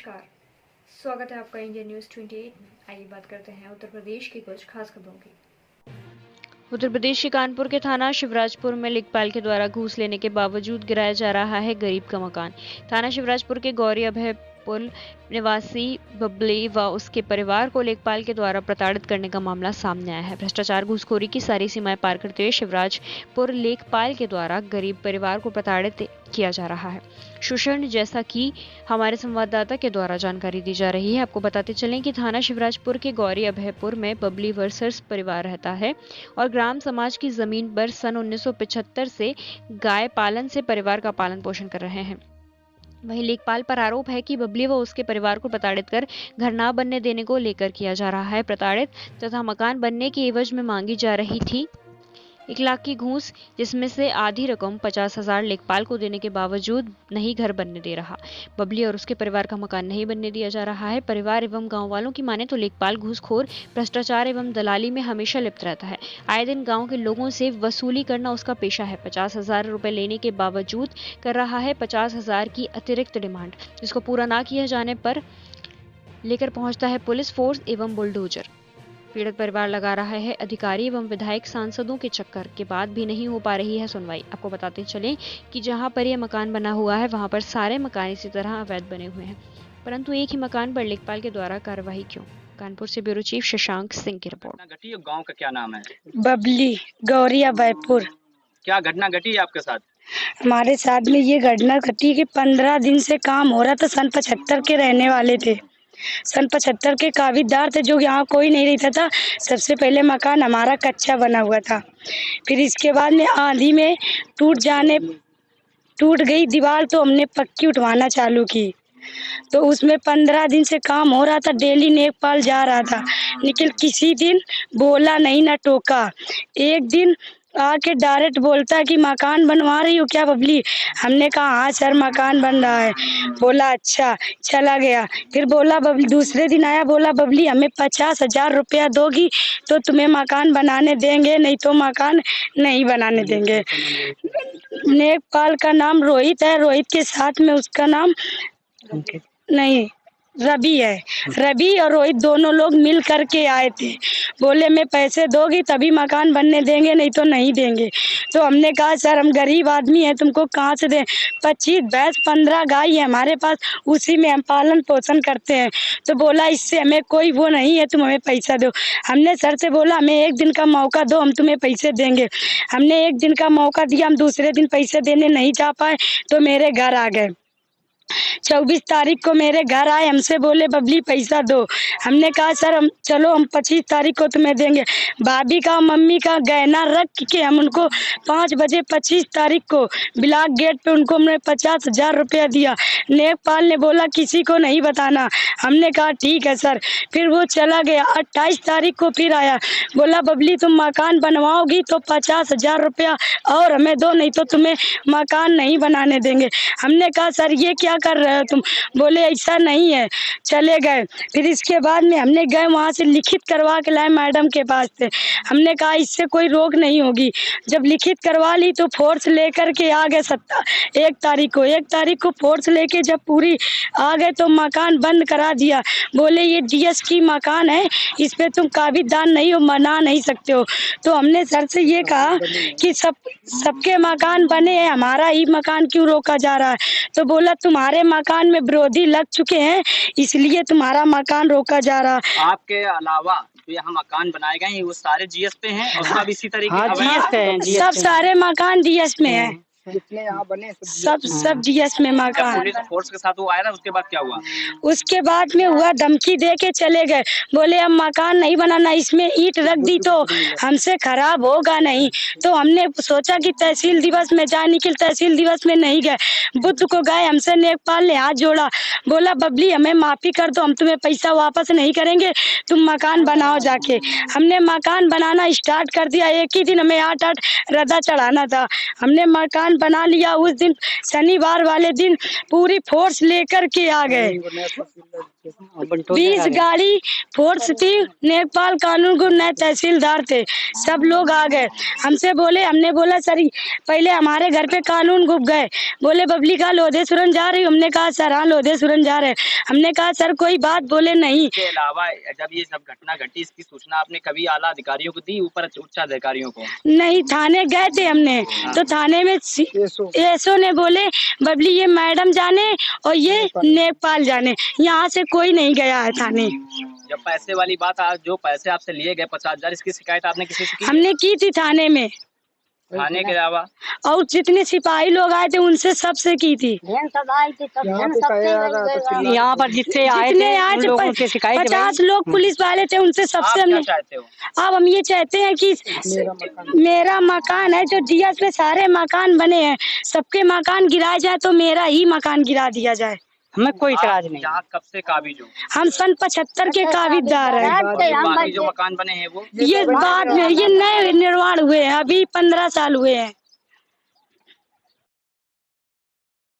नमस्कार, स्वागत है आपका इंडिया न्यूज़ 28 में। आइए बात करते हैं उत्तर प्रदेश की कुछ खास खबरों की। उत्तर प्रदेश के कानपुर के थाना शिवराजपुर में लेखपाल के द्वारा घूस लेने के बावजूद गिराया जा रहा है गरीब का मकान। थाना शिवराजपुर के गौरी अभय पुल निवासी बबली व उसके परिवार को लेखपाल के द्वारा प्रताड़ित करने का मामला सामने आया है। भ्रष्टाचार, घूसखोरी की सारी सीमाएं पार करते हुए शिवराजपुर लेखपाल के द्वारा गरीब परिवार को प्रताड़ित किया जा रहा है। शोषण, जैसा कि हमारे संवाददाता के द्वारा जानकारी दी जा रही है। आपको बताते चलें कि थाना शिवराजपुर के गौरी अभयपुर में बबली वर्सर्स परिवार रहता है और ग्राम समाज की जमीन पर सन 1975 से गाय पालन से परिवार का पालन पोषण कर रहे हैं। वहीं लेखपाल पर आरोप है कि बबली व उसके परिवार को प्रताड़ित कर घर न बनने देने को लेकर किया जा रहा है। प्रताड़ित तथा मकान बनने की एवज में मांगी जा रही थी 1 लाख की घूस, जिसमें से आधी रकम 50,000 लेखपाल को देने के बावजूद नहीं घर बनने दे रहा। बबली और उसके परिवार का मकान नहीं बनने दिया जा रहा है। परिवार एवं गांव वालों की माने तो लेखपाल घूसखोर, भ्रष्टाचार एवं दलाली में हमेशा लिप्त रहता है। आए दिन गांव के लोगों से वसूली करना उसका पेशा है। 50,000 रुपए लेने के बावजूद कर रहा है 50,000 की अतिरिक्त डिमांड, जिसको पूरा ना किए जाने पर लेकर पहुंचता है पुलिस फोर्स एवं बुलडोजर। पीड़ित परिवार लगा रहा है अधिकारी एवं विधायक सांसदों के चक्कर के बाद भी नहीं हो पा रही है सुनवाई। आपको बताते चलें कि जहां पर यह मकान बना हुआ है वहां पर सारे मकान इसी तरह अवैध बने हुए हैं, परंतु एक ही मकान पर लेखपाल के द्वारा कार्यवाही क्यों? कानपुर से ब्यूरो चीफ शशांक सिंह की रिपोर्ट। घटी गांव का क्या नाम है? बबली, गौरिया बैपुर। क्या घटना घटी है आपके साथ? हमारे साथ में ये घटना घटी कि 15 दिन से काम हो रहा था। सन 75 के रहने वाले थे। सन 75 के काबिजदार थे, जो यहाँ कोई नहीं रहता था। सबसे पहले मकान हमारा कच्चा बना हुआ था। फिर इसके बाद में आंधी में टूट गई दीवार, तो हमने पक्की उठवाना चालू की। तो उसमें 15 दिन से काम हो रहा था। डेली लेखपाल जा रहा था, लेकिन किसी दिन बोला नहीं, ना टोका। एक दिन आके डायरेक्ट बोलता है कि मकान बनवा रही हो क्या बबली? हमने कहा हाँ सर, मकान बन रहा है। बोला अच्छा, चला गया। फिर बोला बबली, दूसरे दिन आया, बोला बबली हमें 50,000 रुपया दोगी तो तुम्हें मकान बनाने देंगे, नहीं तो मकान नहीं बनाने देंगे। लेखपाल का नाम रोहित है। रोहित के साथ में उसका नाम नहीं, रवि है। रवि और रोहित दोनों लोग मिल करके आए थे। बोले मैं पैसे दोगी तभी मकान बनने देंगे, नहीं तो नहीं देंगे। तो हमने कहा सर हम गरीब आदमी हैं, तुमको कहाँ से दें? 25 भैंस 15 गाय है हमारे पास, उसी में हम पालन पोषण करते हैं। तो बोला इससे हमें कोई वो नहीं है, तुम हमें पैसा दो। हमने सर से बोला हमें 1 दिन का मौका दो, हम तुम्हें पैसे देंगे। हमने 1 दिन का मौका दिया, हम दूसरे दिन पैसे देने नहीं जा पाए तो मेरे घर आ गए। 24 तारीख को मेरे घर आए, हमसे बोले बबली पैसा दो। हमने कहा सर हम चलो हम 25 तारीख को तुम्हें देंगे। भाभी का मम्मी का गहना रख के हम उनको 5 बजे 25 तारीख को ब्लॉक गेट पे उनको हमने 50,000 रुपया दिया। लेखपाल ने बोला किसी को नहीं बताना। हमने कहा ठीक है सर। फिर वो चला गया। 28 तारीख को फिर आया, बोला बबली तुम मकान बनवाओगी तो 50,000 रुपया और हमें दो, नहीं तो तुम्हें मकान नहीं बनाने देंगे। हमने कहा सर ये क्या कर रहे हो तुम? बोले ऐसा नहीं है, चले गए। फिर इसके बाद में हमने गए वहाँ से लिखित करवा के लाए मैडम के पास से। हमने कहा इससे कोई रोक नहीं होगी। जब लिखित करवा ली तो फोर्स लेकर के आ गए 1 तारीख को। 1 तारीख को फोर्स लेके जब पूरी आ गए तो मकान बंद करा दिया। बोले ये डीएस की मकान है, इस पे तुम काबिजदार नहीं हो, बना नहीं सकते हो। तो हमने सर से ये कहा कि सबके मकान बने हैं, हमारा ही मकान क्यों रोका जा रहा है? तो बोला तुम्हारे मकान में विरोधी लग चुके हैं, इसलिए तुम्हारा मकान रोका जा रहा है। आपके अलावा जो यहाँ मकान बनाए गए हैं वो सारे जीएस पे हैं और सब इसी तरीके सब सारे मकान डीएस में है। जितने यहाँ बने सब डीएस में मकान। पुलिस फोर्स के साथ वो आया था, उसके बाद क्या हुआ? उसके बाद में हुआ धमकी दे के चले गए। बोले अब मकान नहीं बनाना, इसमें ईंट रख दी तो हमसे खराब होगा नहीं। तो हमने सोचा कि तहसील दिवस में जाए, निकल तहसील दिवस में नहीं गए। बुध को गए, हमसे लेखपाल ने हाथ जोड़ा, बोला बबली हमें माफी कर दो, हम तुम्हें पैसा वापस नहीं करेंगे, तुम मकान बनाओ जाके। हमने मकान बनाना स्टार्ट कर दिया। एक ही दिन हमें 8 रदा चढ़ाना था। हमने मकान बना लिया। उस दिन शनिवार वाले दिन पूरी फोर्स लेकर के आ गए। 20 गाड़ी फोर्स थी, नेपाल कानून को नए तहसीलदार थे, सब लोग आ गए। हमसे बोले, हमने बोला सर पहले हमारे घर पे कानून घुस गए। बोले बबली का लोधे सुरन जा रही, हमने कहा सर हाँ लोधे सुरन जा रहे। हमने कहा सर कोई बात, बोले नहीं। इसके अलावा जब ये सब घटना घटी, इसकी सूचना आपने कभी आला अधिकारियों को दी, ऊपर उच्च अधिकारियों को? नहीं, थाने गए थे हमने, तो थाने में एसओ ने बोले बबली ये मैडम जाने और ये नेपाल जाने, यहाँ से कोई नहीं गया है थाने। जब पैसे वाली बात, जो पैसे आपसे लिए गए 50,000, इसकी शिकायत आपने किसी से की? हमने की थी थाने में। थाने के अलावा और जितने सिपाही लोग आए थे उनसे सबसे की थी। यहाँ पर जितने आए थे 50 लोग पुलिस वाले थे, उनसे सबसे आप क्या हमने। चाहते हो? अब हम ये चाहते हैं कि मेरा मकान है जो डीएस पे सारे मकान बने हैं, सबके मकान गिराए जाए तो मेरा ही मकान गिरा दिया जाए। हमें कोई इतराज नहीं। यहाँ कब से काबिज हो? हम सन 75 के काबिजदार हैं। बाकी जो मकान बने हैं वो ये बाद में, ये नए निर्माण हुए हैं, अभी 15 साल हुए हैं।